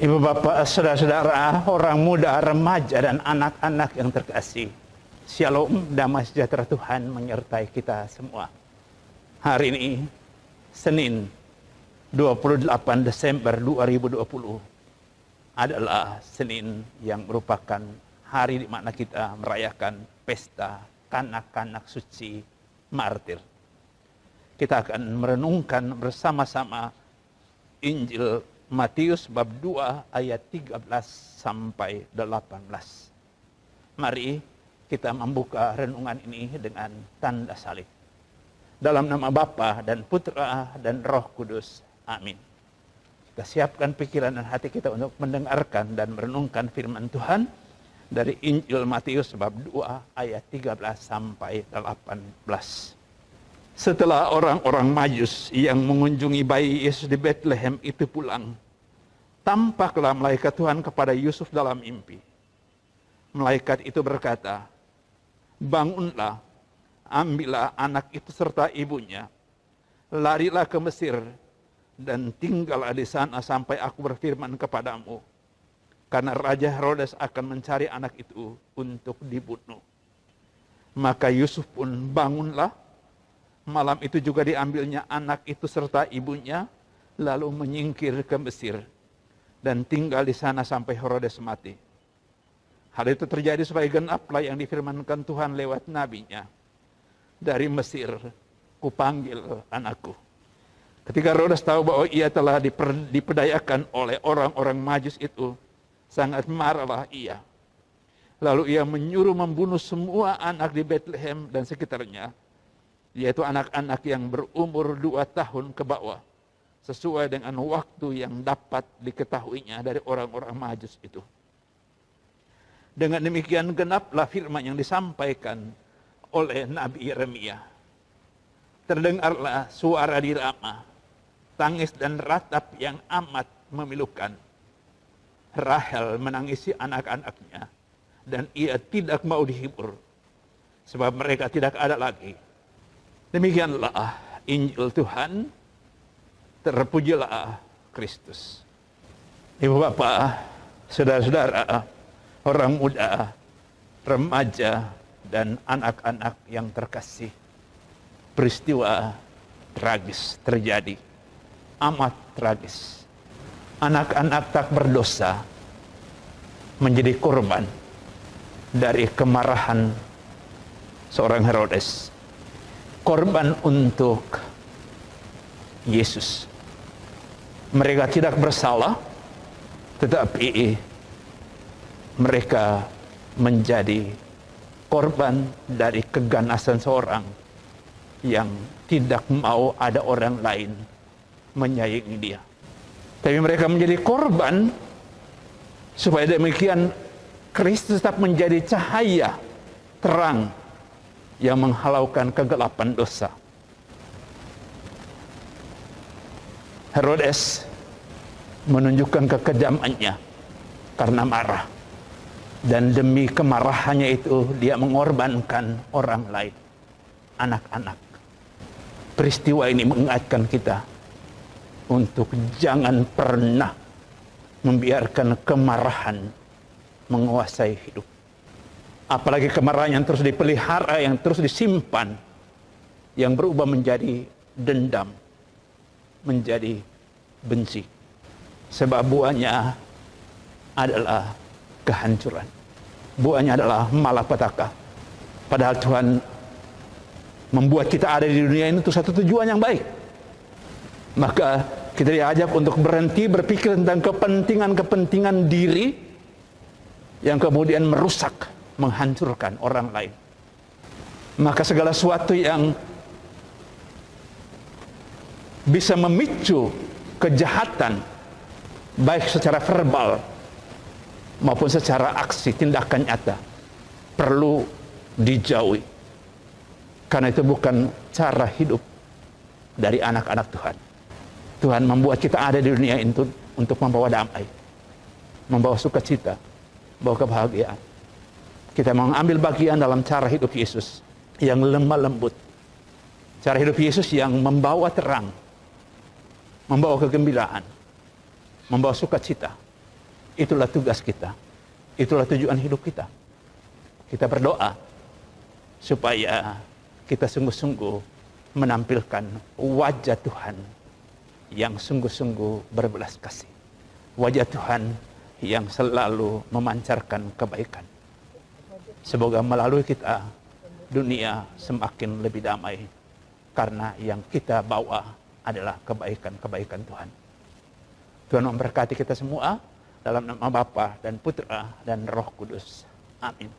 Ibu bapak, saudara-saudara, orang muda, remaja, dan anak-anak yang terkasih. Shalom, damai sejahtera Tuhan menyertai kita semua. Hari ini, Senin 28 Desember 2020, adalah Senin yang merupakan hari di mana kita merayakan pesta kanak-kanak suci martir. Kita akan merenungkan bersama-sama Injil Matius bab 2 ayat 13 sampai 18. Mari kita membuka renungan ini dengan tanda salib. Dalam nama Bapa dan Putra dan Roh Kudus. Amin. Kita siapkan pikiran dan hati kita untuk mendengarkan dan merenungkan firman Tuhan dari Injil Matius bab 2 ayat 13 sampai 18. Setelah orang-orang Majus yang mengunjungi bayi Yesus di Bethlehem itu pulang, tampaklah malaikat Tuhan kepada Yusuf dalam mimpi. Malaikat itu berkata, "Bangunlah, ambillah anak itu serta ibunya, larilah ke Mesir, dan tinggallah di sana sampai aku berfirman kepadamu. Karena Raja Herodes akan mencari anak itu untuk dibunuh." Maka Yusuf pun bangunlah. Malam itu juga diambilnya anak itu serta ibunya, lalu menyingkir ke Mesir, dan tinggal di sana sampai Herodes mati. Hal itu terjadi supaya genaplah yang difirmankan Tuhan lewat nabinya. "Dari Mesir kupanggil anakku." Ketika Herodes tahu bahwa ia telah diperdayakan oleh orang-orang Majus itu, sangat marahlah ia. Lalu ia menyuruh membunuh semua anak di Bethlehem dan sekitarnya, yaitu anak-anak yang berumur 2 tahun ke bawah, sesuai dengan waktu yang dapat diketahuinya dari orang-orang Majus itu. Dengan demikian genaplah firman yang disampaikan oleh Nabi Yeremia. Terdengarlah suara di Rama, tangis dan ratap yang amat memilukan. Rahel menangisi anak-anaknya, dan ia tidak mau dihibur, sebab mereka tidak ada lagi. Demikianlah Injil Tuhan. Terpujilah Kristus. Ibu bapak, saudara-saudara, orang muda, remaja, dan anak-anak yang terkasih, peristiwa tragis terjadi, amat tragis. Anak-anak tak berdosa menjadi korban dari kemarahan seorang Herodes, korban untuk Yesus. Mereka tidak bersalah, tetapi mereka menjadi korban dari keganasan seorang yang tidak mau ada orang lain menyayangi dia. Tapi mereka menjadi korban supaya demikian Kristus tetap menjadi cahaya terang yang menghalaukan kegelapan dosa. Herodes menunjukkan kekejamannya karena marah. Dan demi kemarahannya itu dia mengorbankan orang lain, anak-anak. Peristiwa ini mengingatkan kita untuk jangan pernah membiarkan kemarahan menguasai hidup. Apalagi kemarahan yang terus dipelihara, yang terus disimpan, yang berubah menjadi dendam, menjadi benci. Sebab buahnya adalah kehancuran. Buahnya adalah malapetaka. Padahal Tuhan membuat kita ada di dunia ini untuk satu tujuan yang baik. Maka kita diajak untuk berhenti berpikir tentang kepentingan-kepentingan diri yang kemudian merusak, menghancurkan orang lain. Maka segala sesuatu yang bisa memicu kejahatan, baik secara verbal maupun secara aksi, tindakan nyata, perlu dijauhi. Karena itu bukan cara hidup dari anak-anak Tuhan. Tuhan membuat kita ada di dunia ini untuk membawa damai, membawa sukacita, membawa kebahagiaan. Kita mengambil bagian dalam cara hidup Yesus yang lemah lembut. Cara hidup Yesus yang membawa terang, membawa kegembiraan, membawa sukacita, Itulah tugas kita. Itulah tujuan hidup kita. Kita berdoa supaya kita sungguh-sungguh menampilkan wajah Tuhan yang sungguh-sungguh berbelas kasih. Wajah Tuhan yang selalu memancarkan kebaikan. Semoga melalui kita dunia semakin lebih damai karena yang kita bawa adalah kebaikan-kebaikan Tuhan. Tuhan memberkati kita semua dalam nama Bapa dan Putra dan Roh Kudus. Amin.